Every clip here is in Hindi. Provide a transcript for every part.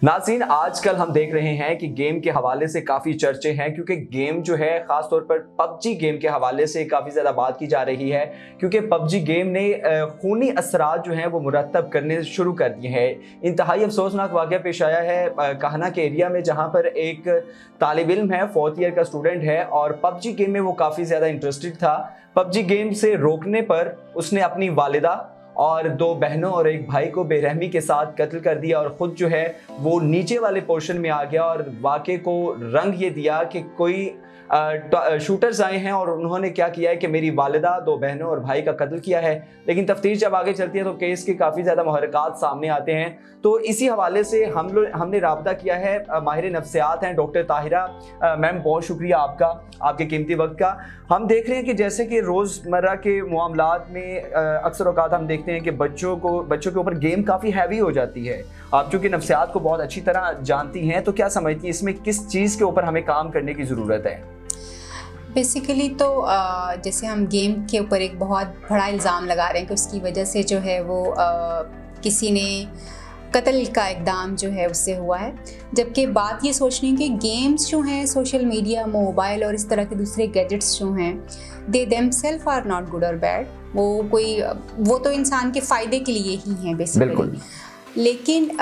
नाज़रीन, आजकल हम देख रहे हैं कि गेम के हवाले से काफ़ी चर्चे हैं, क्योंकि गेम जो है ख़ास तौर पर पबजी गेम के हवाले से काफ़ी ज़्यादा बात की जा रही है, क्योंकि पबजी गेम ने खूनी असरात जो हैं वो मुरतब करने शुरू कर दिए हैं। इंतहाई अफसोसनाक वाक़या पेश आया है कहना के एरिया में, जहाँ पर एक तालिब इल्म है, 4th ईयर का स्टूडेंट है और पबजी गेम में वो काफ़ी ज़्यादा इंटरेस्टेड था। पबजी गेम से रोकने पर उसने अपनी वालिदा और 2 बहनों और एक भाई को बेरहमी के साथ कत्ल कर दिया और ख़ुद जो है वो नीचे वाले पोर्शन में आ गया और वाक़े को रंग ये दिया कि कोई शूटर्स आए हैं और उन्होंने क्या किया है कि मेरी वालिदा, 2 बहनों और भाई का कत्ल किया है। लेकिन तफ्तीश जब आगे चलती है तो केस के काफ़ी ज़्यादा मुहर्रिकात सामने आते हैं। तो इसी हवाले से हमने राब्ता किया है, माहिर नफ्सियात हैं डॉक्टर ताहिरा मैम, बहुत शुक्रिया आपका, आपके कीमती वक्त का। हम देख रहे हैं कि जैसे कि रोज़मर्रा के मामलात में अक्सर औक़ात हम देखते हैं कि बच्चों के ऊपर गेम काफ़ी हैवी हो जाती है। आप चूँकि नफ्सियात को बहुत अच्छी तरह जानती हैं, तो क्या समझती हैं इसमें किस चीज़ के ऊपर हमें काम करने की ज़रूरत है? बेसिकली तो जैसे हम गेम के ऊपर एक बहुत बड़ा इल्ज़ाम लगा रहे हैं कि उसकी वजह से जो है वो किसी ने कत्ल का इक़दाम जो है उससे हुआ है, जबकि बात ये सोचनी है कि गेम्स जो हैं, सोशल मीडिया, मोबाइल और इस तरह के दूसरे गैजेट्स जो हैं, they themselves are not good और बैड। वो तो इंसान के फ़ायदे के लिए ही हैं बेसिकली, लेकिन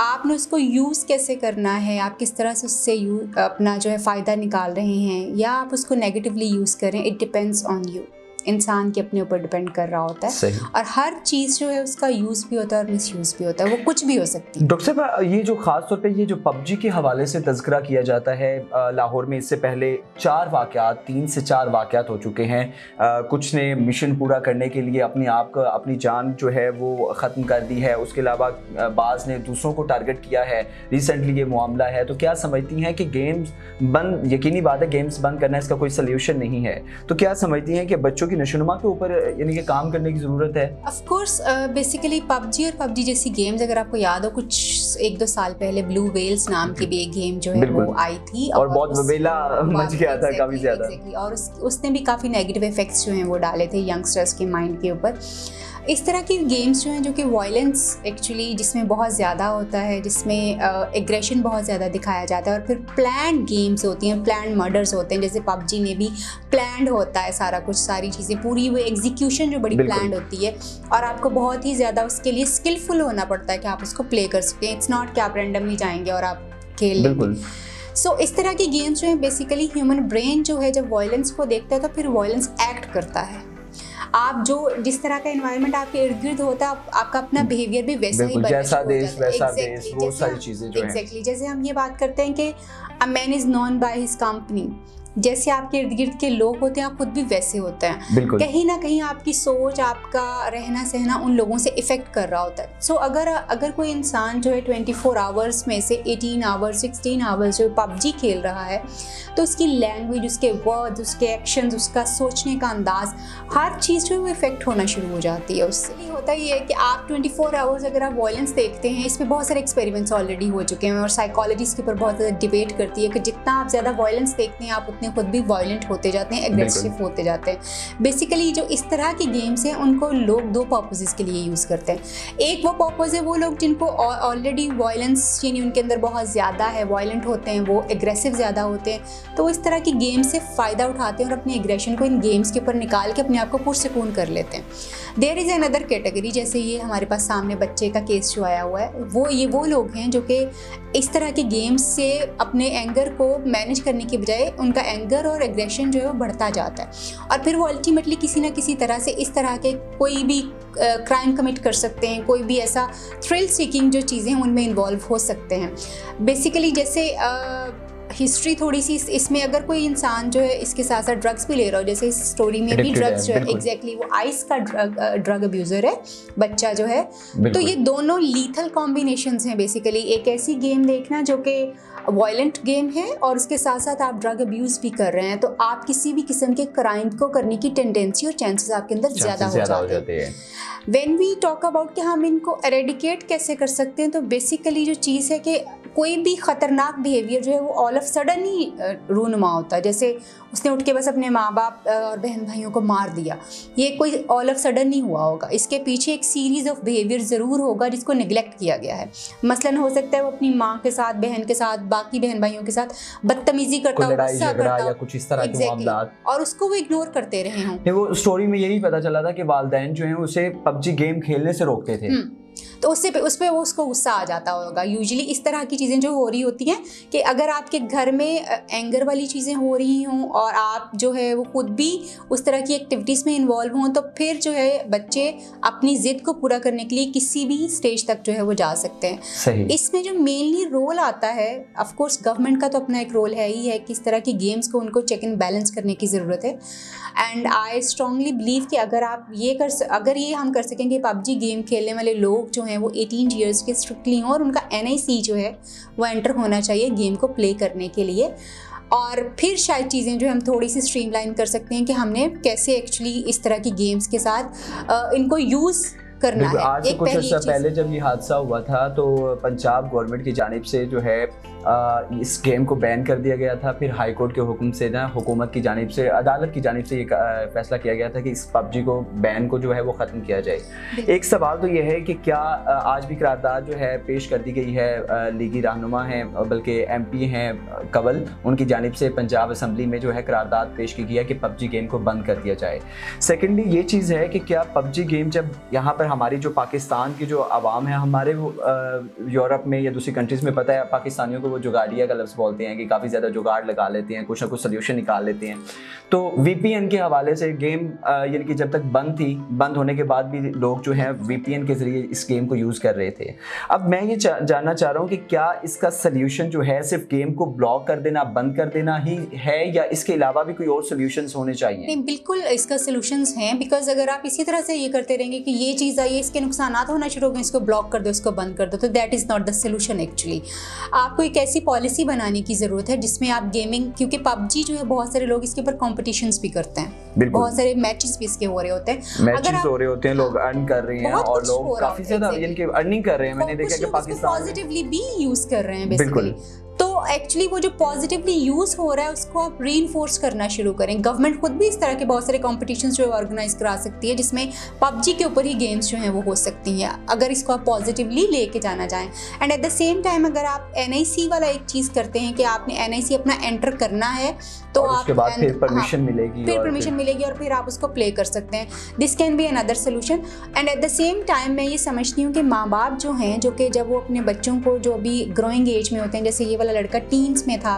आपने उसको यूज़ कैसे करना है, आप किस तरह से उससे अपना जो है फ़ायदा निकाल रहे हैं या आप उसको नेगेटिवली यूज़ करें, इट डिपेंड्स ऑन यू। इंसान के अपने ऊपर डिपेंड कर रहा होता है और हर चीज़ जो है उसका यूज़ भी होता है और मिसयूज़ भी होता है, वो कुछ भी हो सकती है। डॉक्टर साहब, ये जो ख़ास तौर पे ये जो पबजी के हवाले से तज़किरा किया जाता है, लाहौर में इससे पहले 3 से 4 वाक़यात हो चुके हैं। कुछ ने मिशन पूरा करने के लिए अपनी जान जो है वो ख़त्म कर दी है, उसके अलावा बाज़ ने दूसरों को टारगेट किया है। रिसेंटली ये मामला है, तो क्या समझती हैं कि गेम्स बंद, यकीनी बात है गेम्स बंद करना इसका कोई सोल्यूशन नहीं है, तो क्या समझती हैं कि बच्चों की नशोनुमा के ऊपर यानी कि काम करने की ज़रूरत है? ऑफ कोर्स, बेसिकली पबजी जैसी गेम्स, अगर आपको याद हो, कुछ 1-2 साल पहले ब्लू वेल्स नाम की भी एक गेम जो है वो आई थी और बहुत वबेला मच गया था काफ़ी ज़्यादा, और उसने भी काफ़ी नेगेटिव इफेक्ट्स जो हैं वो डाले थे यंगस्टर्स के माइंड के ऊपर। इस तरह की गेम्स जो हैं जो कि वायलेंस एक्चुअली जिसमें बहुत ज़्यादा होता है, जिसमें एग्रेशन बहुत ज़्यादा दिखाया जाता है और फिर प्लान्ड गेम्स होती हैं, प्लान्ड मर्डर्स होते हैं। जैसे पबजी में भी प्लान्ड होता है सारा कुछ, सारी चीज़ें, पूरी वो एग्जीक्यूशन जो बड़ी प्लान्ड होती है और आपको बहुत ही ज़्यादा उसके लिए स्किलफुल होना पड़ता है कि आप उसको प्ले कर सकें। इट्स नॉट कि आप रैंडमली जाएंगे और आप खेल लेंगे। सो इस तरह की गेम्स जो हैं, बेसिकली ह्यूमन ब्रेन जो है जब वायलेंस को देखता है तो फिर वायलेंस एक्ट करता है। आप जिस तरह का एनवायरनमेंट आपके इर्द गिर्द होता है, आपका अपना बिहेवियर भी वैसा ही बनना जैसा देश वैसा देश, वो सारी चीज़ें जो हैं। जैसे हम ये बात करते हैं कि a man is known by his company, जैसे आपके इर्द गिर्द के लोग होते हैं आप खुद भी वैसे होते हैं। कहीं ना कहीं आपकी सोच, आपका रहना सहना उन लोगों से इफ़ेक्ट कर रहा होता है। सो अगर कोई इंसान जो है 24 आवर्स में से 18 आवर्स 16 आवर्स जो पबजी खेल रहा है, तो उसकी लैंग्वेज, उसके वर्ड्स, उसके एक्शंस, उसका सोचने का अंदाज़, हर चीज़ जो है वो इफ़ेक्ट होना शुरू हो जाती है उससे। होता ही है कि आप 24 आवर्स अगर आप वायलेंस देखते हैं, इस पर बहुत सारे एक्सपेरिमेंट्स ऑलरेडी हो चुके हैं और साइकोलॉजी इसके ऊपर बहुत ज़्यादा डिबेट करती है कि जितना आप ज़्यादा वायलेंस देखते हैं आप उतने खुद भी वायलेंट होते जाते हैं, एग्रेसिव होते जाते हैं। बेसिकली जो इस तरह की गेम्स हैं उनको लोग 2 पर्पसेस के लिए यूज़ करते हैं। एक वो पर्पस है वो लोग जिनको ऑलरेडी वायलेंस यानी उनके अंदर बहुत ज़्यादा है, वायलेंट होते हैं, वो एग्रेसिव ज़्यादा होते हैं, तो इस तरह की गेम से फ़ायदा उठाते हैं और अपनी एग्रेशन को इन गेम्स के ऊपर निकाल के अपने आप को पुरसकून कर लेते हैं। देयर इज़ अनदर कैटेगरी, जैसे ये हमारे पास सामने बच्चे का केस जो आया हुआ है, वो लोग हैं जो कि इस तरह के गेम्स से अपने एंगर को मैनेज करने के बजाय उनका एंगर और एग्रेशन जो है वो बढ़ता जाता है और फिर वो अल्टीमेटली किसी ना किसी तरह से इस तरह के कोई भी क्राइम कमिट कर सकते हैं, कोई भी ऐसा थ्रिल सीकिंग जो चीज़ें हैं उनमें इन्वॉल्व हो सकते हैं। बेसिकली जैसे हिस्ट्री थोड़ी सी इसमें, अगर कोई इंसान जो है इसके साथ साथ ड्रग्स भी ले रहा हो, जैसे इस स्टोरी में भी ड्रग्स जो है एग्जैक्टली वो आइस का ड्रग अब्यूज़र है बच्चा जो है, तो ये दोनों लीथल कॉम्बिनेशंस हैं। बेसिकली एक ऐसी गेम देखना जो कि वायलेंट गेम है और उसके साथ साथ आप ड्रग अब्यूज़ भी कर रहे हैं, तो आप किसी भी किस्म के क्राइम को करने की टेंडेंसी और चांसेस आपके अंदर ज़्यादा हो जाते हैं। व्हेन वी टॉक अबाउट कि हम इनको एरेडिकेट कैसे कर सकते हैं, तो बेसिकली जो चीज़ है कि कोई भी ख़तरनाक बिहेवियर जो है वो ऑल ऑफ सडन ही रूनुमा होता है, जैसे उसने उठ के बस अपने माँ बाप और बहन भाइयों को मार दिया। ये कोई ऑल ऑफ सडन नहीं हुआ होगा, इसके पीछे एक सीरीज ऑफ बिहेवियर ज़रूर होगा जिसको निगलेक्ट किया गया है। मसलन हो सकता है वो अपनी माँ के साथ, बहन के साथ, बाकी बहन भाइयों के साथ बदतमीजी करता हो, गुस्सा करता हो, या कुछ इस तरह के मामलात, और उसको वो इग्नोर करते रहे हों। वो स्टोरी में यही पता चला था कि वालिदैन जो हैं उसे पबजी गेम खेलने से रोकते थे, तो उस पर वो उसको गुस्सा आ जाता होगा। यूजुअली इस तरह की चीज़ें जो हो रही होती हैं कि अगर आपके घर में एंगर वाली चीज़ें हो रही हों और आप जो है वो खुद भी उस तरह की एक्टिविटीज़ में इन्वॉल्व हों, तो फिर जो है बच्चे अपनी ज़िद को पूरा करने के लिए किसी भी स्टेज तक जो है वो जा सकते हैं। सही। इसमें जो मेनली रोल आता है, ऑफ कोर्स गवर्नमेंट का तो अपना एक रोल है ही है कि इस तरह की गेम्स को उनको चेक एंड बैलेंस करने की ज़रूरत है। एंड आई स्ट्रांगली बिलीव कि अगर ये हम कर सकें कि पबजी गेम खेलने वाले लोग जो हैं वो 18 ईयर्स के स्ट्रिक्टली हों और उनका NIC जो है वो एंटर होना चाहिए गेम को प्ले करने के लिए, और फिर शायद चीज़ें जो हम थोड़ी सी स्ट्रीमलाइन कर सकते हैं कि हमने कैसे एक्चुअली इस तरह की गेम्स के साथ इनको यूज़ करना है। आज से कुछ अर्सा पहले जब ये हादसा हुआ था तो पंजाब गवर्नमेंट की जानिब से जो है इस गेम को बैन कर दिया गया था। फिर हाई कोर्ट के हुक्म से ना हुकूमत की जानिब से, अदालत की जानिब से ये फैसला किया गया था कि इस पबजी को बैन को जो है वो ख़त्म किया जाए। एक सवाल तो ये है कि क्या आज भी करारदाद जो है पेश कर दी गई है, लीगी रहनुमा हैं बल्कि MP हैं कंवल, उनकी जानिब से पंजाब असम्बली में जो है करारदाद पेश की गई है कि पबजी गेम को बंद कर दिया जाए। सेकेंडली ये चीज़ है कि क्या पबजी गेम जब यहाँ पर हमारी जो पाकिस्तान की जो आवाम है, हमारे यूरोप में या दूसरी कंट्रीज़ में पता है पाकिस्तानियों को वो जुगाड़िया का लफ्ज़ बोलते हैं कि काफ़ी ज़्यादा जुगाड़ लगा लेते हैं, कुछ ना कुछ सोल्यूशन निकाल लेते हैं। तो VPN के हवाले से गेम यानी कि जब तक बंद होने के बाद भी लोग जो हैं VPN के ज़रिए इस गेम को यूज़ कर रहे थे। अब मैं ये जानना चाह रहा हूँ कि क्या इसका सोल्यूशन जो है सिर्फ गेम को ब्लॉक कर देना, बंद कर देना ही है, या इसके अलावा भी कोई और सोल्यूशंस होने चाहिए? नहीं, बिल्कुल इसका सोल्यूशंस हैं, बिकॉज अगर आप इसी तरह से ये करते रहेंगे कि ये चीज़ आई, इसके नुकसान होना शुरू हो गए, इसको ब्लॉक कर दो, इसको बंद कर दो, तो that is not the solution. Actually आपको एक ऐसी पॉलिसी बनाने की ज़रूरत है जिसमें आप गेमिंग, क्योंकि पबजी जो है बहुत सारे लोग इसके ऊपर कॉम्पिटिशन्स भी करते हैं, बहुत सारे मैचेस भी इसके हो रहे होते हैं, हो रहे होते हैं, लोग अर्न कर रहे हैं और लोग काफ़ी ज़्यादा इनकी अर्निंग कर रहे हैं। मैंने देखा कि पाकिस्तान पॉजिटिवली भी यूज़ कर रहे हैं बेसिकली। तो एक्चुअली वो जो पॉजिटिवली यूज़ हो रहा है उसको आप रीइंफोर्स करना शुरू करें। गवर्नमेंट खुद भी इस तरह के बहुत सारे कॉम्पिटिशन्स जो ऑर्गेनाइज करा सकती है जिसमें पबजी के ऊपर ही गेम्स जो हैं वो हो सकती हैं, अगर इसको आप पॉजिटिवली लेके जाना चाहें। And at the same time अगर आप NIC वाला एक चीज़ करते हैं कि आपने NIC अपना एंटर करना है तो आप उसके बाद फिर परमिशन मिलेगी, फिर परमिशन मिलेगी और फिर आप उसको प्ले कर सकते हैं। This can be another solution. And at the same time मैं ये समझती हूँ कि माँ बाप जो हैं, जो कि जब वो अपने बच्चों को जो अभी ग्रोइंग एज में होते हैं, जैसे ये वाला लड़का टीन्स में था,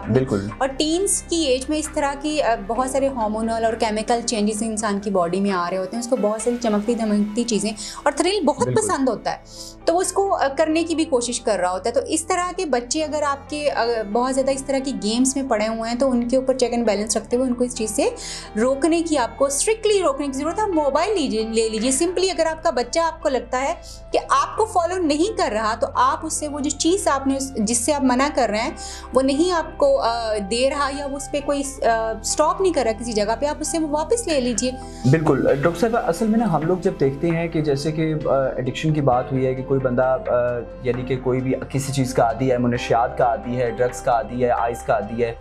और टीन्स की एज में इस तरह की बहुत सारे हार्मोनल और केमिकल चेंजेस इंसान की बॉडी में आ रहे होते हैं, उसको बहुत सारी चमकती धमकती चीज़ें और थ्रिल बहुत पसंद होता है, तो उसको करने की भी कोशिश कर रहा होता है। तो इस तरह के बच्चे अगर आपके बहुत ज़्यादा इस तरह की गेम्स में पड़े हुए हैं तो उनके ऊपर चेक एंड बैलेंस रखते हुए उनको इस चीज़ से रोकने की, आपको स्ट्रिक्टली रोकने की ज़रूरत है। आप मोबाइल ले लीजिए सिंपली। अगर आपका बच्चा आपको लगता है कि आपको फॉलो नहीं कर रहा तो आप उससे वो जो चीज़ आपने जिससे आप मना कर रहे हैं वो नहीं आपको दे रहा या उस पर कोई स्टॉप नहीं कर रहा किसी जगह पे, आप उससे वो वापस ले लीजिए। बिल्कुल डॉक्टर साहब, असल में ना हम लोग जब देखते हैं कि जैसे कि एडिक्शन की बात हुई है कि कोई बंदा यानी कि कोई भी किसी चीज़ का आदी है, मुनशियात का आदी है, ड्रग्स का आदी है, आइस का आदी है,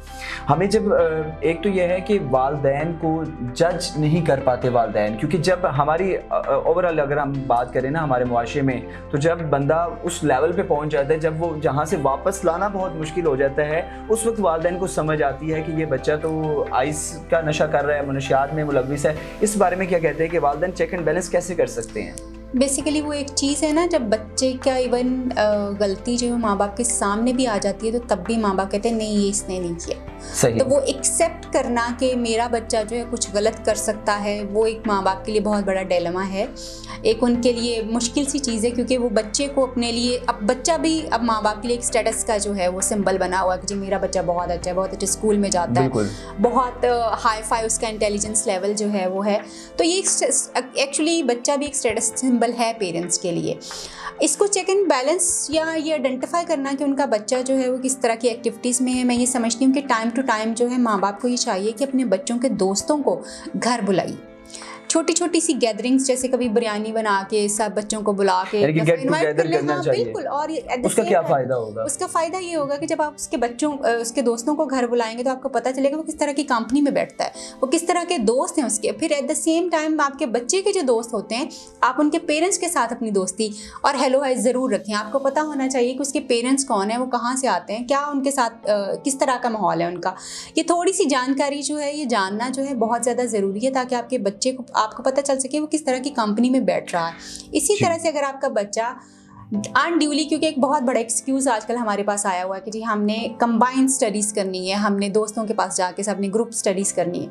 हमें जब एक तो यह है कि वालिदैन को जज नहीं कर पाते वालिदैन, क्योंकि जब हमारी ओवरऑल अगर हम बात करें ना हमारे मुआशरे में, तो जब बंदा उस लेवल पे पहुंच जाता है, जब वो जहाँ से वापस लाना बहुत मुश्किल हो जाता है, उस वक्त वालिदैन को समझ आती है कि ये बच्चा तो आइस का नशा कर रहा है, मुनशियात में मुलविस है। इस बारे में क्या कहते हैं कि वालिदैन चेक एंड बैलेंस कैसे कर सकते हैं? बेसिकली वो एक चीज़ है ना, जब बच्चे का इवन गलती जो है माँ बाप के सामने भी आ जाती है तो तब भी माँ बाप कहते हैं नहीं ये इसने नहीं किया। सही। तो वो एक्सेप्ट करना कि मेरा बच्चा जो है कुछ गलत कर सकता है, वो एक माँ बाप के लिए बहुत बड़ा डिलेमा है, एक उनके लिए मुश्किल सी चीज़ है, क्योंकि वो बच्चे को अपने लिए, अब बच्चा भी अब माँ बाप के लिए एक स्टेटस का जो है वो सिंबल बना हुआ है कि जी मेरा बच्चा बहुत अच्छा है, बहुत अच्छे स्कूल में जाता है, बहुत हाई फाई उसका इंटेलिजेंस लेवल जो है वो है। तो ये एक्चुअली बच्चा भी एक स्टेटस सिंबल है पेरेंट्स के लिए। इसको चेक एंड बैलेंस या ये आइडेंटिफाई करना कि उनका बच्चा जो है वो किस तरह की एक्टिविटीज़ में है, मैं ये समझती हूँ कि टाइम टू टाइम जो है माँ बाप को ये चाहिए कि अपने बच्चों के दोस्तों को घर बुलाइए, छोटी छोटी सी गैदरिंग्स, जैसे कभी बिरयानी बना के सब बच्चों को बुला के इनवाइट कर लेना चाहिए। बिल्कुल। और उसका क्या फायदा होगा? उसका फायदा ये होगा कि जब आप उसके बच्चों उसके दोस्तों को घर बुलाएंगे तो आपको पता चलेगा वो किस तरह की कंपनी में बैठता है, वो किस तरह के दोस्त हैं उसके। फिर एट द सेम टाइम आपके बच्चे के जो दोस्त होते हैं, आप उनके पेरेंट्स के साथ अपनी दोस्ती और हेलो हाय ज़रूर रखें। आपको पता होना चाहिए कि उसके पेरेंट्स कौन है, वो कहाँ से आते हैं, क्या उनके साथ किस तरह का माहौल है उनका। ये थोड़ी सी जानकारी जो है, ये जानना जो है बहुत ज़्यादा ज़रूरी है, ताकि आपके बच्चे को आपको पता चल सके वो किस तरह की कंपनी में बैठ रहा है। इसी तरह से अगर आपका बच्चा अनड्यूली, क्योंकि एक बहुत बड़ा एक्सक्यूज़ आजकल हमारे पास आया हुआ है कि जी हमने कंबाइंड स्टडीज़ करनी है, हमने दोस्तों के पास जाके सबने ग्रुप स्टडीज़ करनी है।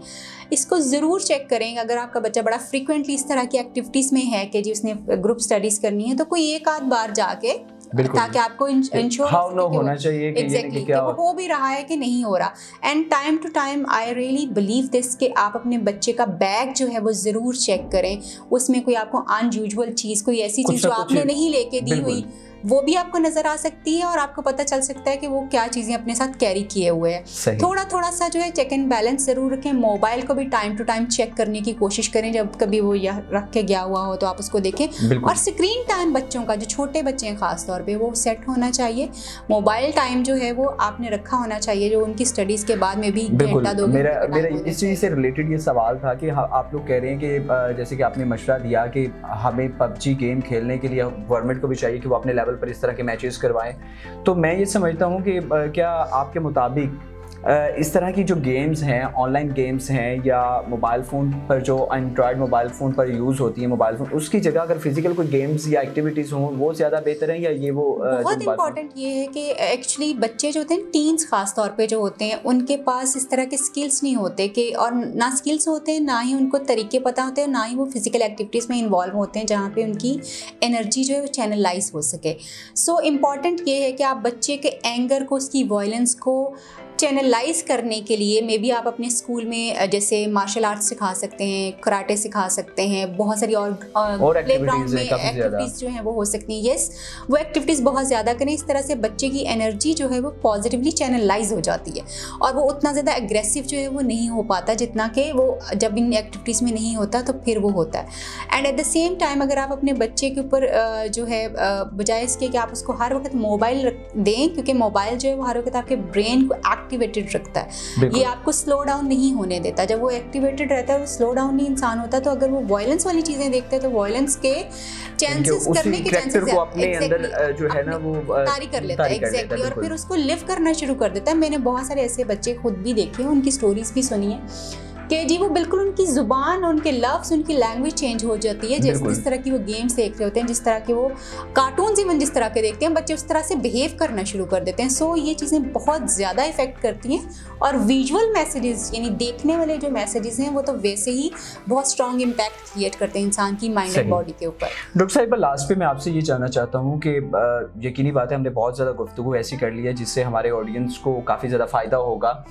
इसको ज़रूर चेक करें। अगर आपका बच्चा बड़ा फ्रीक्वेंटली इस तरह की एक्टिविटीज़ में है कि जी उसने ग्रुप स्टडीज़ करनी है, तो कोई एक आध बार जाके, ताकि आपको इंश्योर होना चाहिए कि एग्जैक्टली क्या हो भी रहा है कि नहीं हो रहा। And time to time I really believe this कि आप अपने बच्चे का बैग जो है वो ज़रूर चेक करें। उसमें कोई आपको अनयूजुअल चीज़, कोई ऐसी चीज़ जो आपने नहीं लेके दी हुई, वो भी आपको नजर आ सकती है और आपको पता चल सकता है कि वो क्या चीज़ें अपने साथ कैरी किए हुए हैं। थोड़ा थोड़ा सा जो है चेक एंड बैलेंस ज़रूर रखें। मोबाइल को भी टाइम टू टाइम चेक करने की कोशिश करें, जब कभी वो यह रख के गया हुआ हो तो आप उसको देखें। और स्क्रीन टाइम बच्चों का, जो छोटे बच्चे हैं खास तौर पे, वो सेट होना चाहिए। मोबाइल टाइम जो है वो आपने रखा होना चाहिए, जो उनकी स्टडीज़ के बाद में भी घंटा 2 घंटे। मेरा इस चीज़ से रिलेटेड ये सवाल था कि आप लोग कह रहे हैं कि जैसे कि आपने मशवरा दिया कि हमें पबजी गेम खेलने के लिए गवर्नमेंट को भी चाहिए कि वो अपने लेवल पर इस तरह के मैचेस करवाएं। तो मैं ये समझता हूं कि क्या आपके मुताबिक इस तरह की जो गेम्स हैं, ऑनलाइन गेम्स हैं, या मोबाइल फ़ोन पर जो एंड्रॉयड मोबाइल फ़ोन पर यूज़ होती है मोबाइल फ़ोन, उसकी जगह अगर फिजिकल कोई गेम्स या एक्टिविटीज़ हों, वो ज़्यादा बेहतर है, या ये वो बहुत इंपॉर्टेंट ये है कि एक्चुअली बच्चे जो होते हैं, टीन्स खास तौर पे जो होते हैं, उनके पास इस तरह के स्किल्स नहीं होते कि, और ना स्किल्स होते हैं, ना ही उनको तरीके पता होते हैं, ना ही वो फिजिकल एक्टिविटीज़ में इन्वॉल्व होते हैं जहाँ पे उनकी एनर्जी जो है वो चैनलाइज हो सके। सो इम्पॉर्टेंट ये है कि आप बच्चे के एंगर को, उसकी वायलेंस को चैनलाइज करने के लिए मे बी आप अपने स्कूल में जैसे मार्शल आर्ट्स सिखा सकते हैं, कराटे सिखा सकते हैं, बहुत सारी और प्लेग्राउंड में एक्टिविटीज़ जो हैं वो हो सकती हैं। यस, वो एक्टिविटीज़ बहुत ज़्यादा करें। इस तरह से बच्चे की एनर्जी जो है वो पॉजिटिवली चैनलाइज हो जाती है और वो उतना ज़्यादा एग्रेसिव जो है वो नहीं हो पाता जितना कि वो जब इन एक्टिविटीज़ में नहीं होता तो फिर वो होता है। And at the same time अगर आप अपने बच्चे के ऊपर जो है बजाय इसके कि आप उसको हर वक्त मोबाइल दें, क्योंकि मोबाइल जो है वो हर वक्त आपके ब्रेन को एक्टिवेटेड रखता है, ये आपको स्लो डाउन नहीं होने देता। जब वो एक्टिवेटेड रहता है, वो स्लो डाउन नहीं इंसान होता, तो अगर वो वायलेंस वाली चीजें देखते हैं तो वायलेंस के चांसेस करने के चांसेस को अपने अंदर जो है ना वो तारी कर लेता है। एग्जैक्टली। और फिर उसको लिव करना शुरू कर देता है। मैंने बहुत सारे ऐसे बच्चे खुद भी देखे हैं, उनकी स्टोरीज भी सुनी है कि जी वो बिल्कुल उनकी जुबान, उनके लफ्ज़, उनकी लैंग्वेज चेंज हो जाती है। जिस तरह की वो गेम्स देख रहे होते हैं, जिस तरह के वो कार्टून्स इवन जिस तरह के देखते हैं, बच्चे उस तरह से बिहेव करना शुरू कर देते हैं। सो ये चीज़ें बहुत ज़्यादा इफेक्ट करती हैं। और विजुअल मैसेजेस, यानी देखने वाले जो मैसेजेस हैं, वो तो वैसे ही बहुत स्ट्रॉन्ग इम्पैक्ट क्रिएट करते हैं इंसान की माइंड एंड बॉडी के ऊपर। डॉक्टर साहिबा, लास्ट पे मैं आपसे ये जानना चाहता हूँ कि यकीनी बात है हमने बहुत ज़्यादा गुफ्तगू ऐसी कर ली है जिससे हमारे ऑडियंस को काफ़ी ज़्यादा फ़ायदा होगा।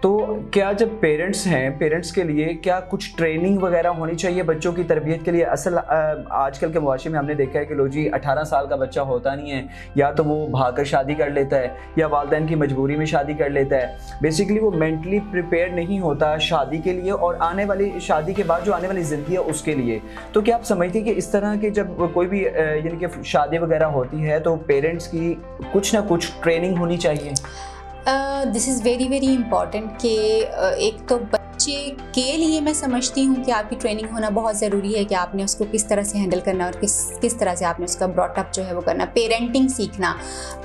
तो क्या जब पेरेंट्स हैं, पेरेंट्स के लिए क्या कुछ ट्रेनिंग वगैरह होनी चाहिए बच्चों की तरबियत के लिए? असल आजकल के मुआशरे में हमने देखा है कि लो जी 18 साल का बच्चा होता नहीं है, या तो वो भागकर शादी कर लेता है या वालिदैन की मजबूरी में शादी कर लेता है। बेसिकली वो मेंटली प्रिपेयर नहीं होता शादी के लिए और आने वाली शादी के बाद जो आने वाली ज़िंदगी है उसके लिए। तो क्या आप समझते हैं कि इस तरह के जब कोई भी यानी कि शादी वगैरह होती है तो पेरेंट्स की कुछ ना कुछ ट्रेनिंग होनी चाहिए? This is very very important कि एक तो बच्चे के लिए मैं समझती हूँ कि आपकी ट्रेनिंग होना बहुत ज़रूरी है कि आपने उसको किस तरह से हैंडल करना और किस तरह से आपने उसका ब्रॉटअप जो है वो करना। पेरेंटिंग सीखना,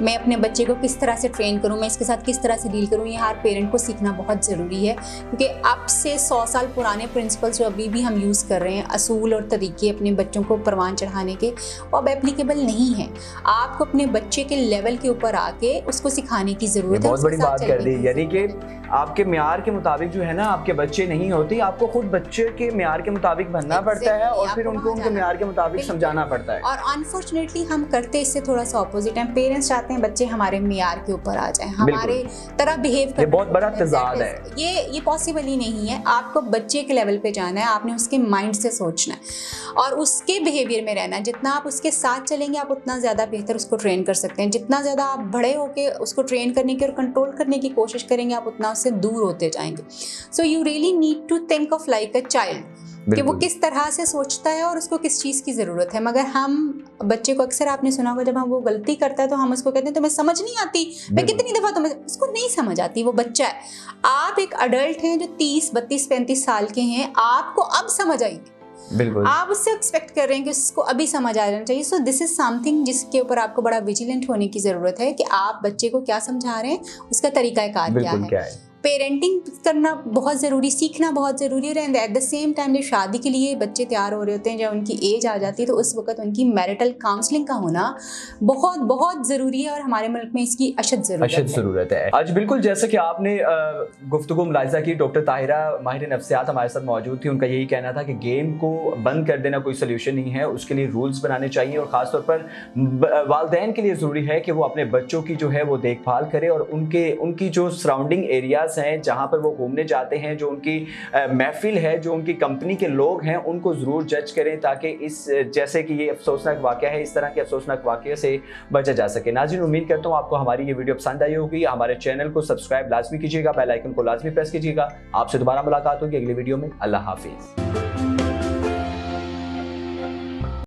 मैं अपने बच्चे को किस तरह से ट्रेन करूँ, मैं इसके साथ किस तरह से डील करूँ, ये हर पेरेंट को सीखना बहुत ज़रूरी है। क्योंकि अब से 100 साल पुराने प्रिंसिपल्स जो अभी भी हम यूज़ कर रहे हैं, असूल और तरीके अपने बच्चों को परवान चढ़ाने के, वो अब एप्लीकेबल नहीं है। आपको अपने बच्चे के लेवल के ऊपर आके उसको सिखाने की ज़रूरत है। बहुत बड़ी बात कर दी, यानी कि आपके म्यार के मुताबिक जो है ना आपके बच्चे नहीं होते, आपको खुद बच्चे के म्यार के मुताबिक बनना पड़ता है और फिर उनको उनके म्यार के मुताबिक समझाना पड़ता है। और अनफॉर्चुनेटली हम करते इससे थोड़ा सा ऑपोजिट हैं। पेरेंट्स चाहते हैं बच्चे हमारे म्यार के ऊपर आ जाएं, हमारे तरह बिहेव करें। ये बहुत बड़ा तज़ाद है। ये पॉसिबल ही नहीं है। आपको बच्चे के लेवल पे जाना है, आपने उसके माइंड से सोचना है और उसके बिहेवियर में रहना है। जितना आप उसके साथ चलेंगे आप उतना ज़्यादा बेहतर उसको ट्रेन कर सकते हैं। जितना ज़्यादा आप बड़े होकर उसको ट्रेन करने की और कंट्रोल करने की कोशिश करेंगे आप उतना उससे दूर होते जाएंगे। So you really need to think of like a child. कि वो किस तरह से सोचता है और उसको किस चीज़ की ज़रूरत है। मगर हम बच्चे को अक्सर आपने सुना होगा जब हम वो गलती करता है तो हम उसको कहते हैं तुम्हें समझ नहीं आती, मैं कितनी दफ़ा तुम्हें, उसको नहीं समझ आती, वो बच्चा है। आप एक अडल्ट हैं जो 30, 32, 35 साल के हैं, आपको अब समझ आएगी, बिल्कुल आप उससे एक्सपेक्ट कर रहे हैं कि उसको अभी समझ आ जाना चाहिए। सो दिस इज समथिंग जिसके ऊपर आपको बड़ा विजिलेंट होने की ज़रूरत है कि आप बच्चे को क्या समझा रहे हैं, उसका तरीक़ाकार क्या है। पेरेंटिंग करना बहुत ज़रूरी, सीखना बहुत ज़रूरी है। And at the same time जब शादी के लिए बच्चे तैयार हो रहे होते हैं, जब उनकी एज आ जाती है, तो उस वक्त उनकी मैरिटल काउंसलिंग का होना बहुत बहुत ज़रूरी है और हमारे मुल्क में इसकी अशद ज़रूरत है। आज बिल्कुल जैसे कि आपने गुफ्तगू मुलाहिज़ा की, डॉक्टर ताहिरा माहिर नफ्सियात हमारे साथ मौजूद थी। उनका यही कहना था कि गेम को बंद कर देना कोई सोल्यूशन नहीं है, उसके लिए रूल्स बनाने चाहिए और ख़ासतौर पर वालिदैन के लिए ज़रूरी है कि वो अपने बच्चों की जो है वो देखभाल करें और उनकी जो सराउंडिंग एरियाज़ हैं जहाँ पर वो घूमने जाते हैं, जो उनकी महफिल है, जो उनकी कंपनी के लोग हैं, उनको ज़रूर जज करें ताकि इस जैसे कि ये अफसोसनाक वाक़या है, इस तरह के अफसोसनाक वाक़ये से बचा जा सके। नाज़रीन, उम्मीद करता हूँ आपको हमारी ये वीडियो पसंद आई होगी। हमारे चैनल को सब्सक्राइब लाजमी कीजिएगा, बेल आइकन को लाजमी प्रेस कीजिएगा। आपसे दोबारा मुलाकात होगी अगली वीडियो में। अल्लाह हाफिज़।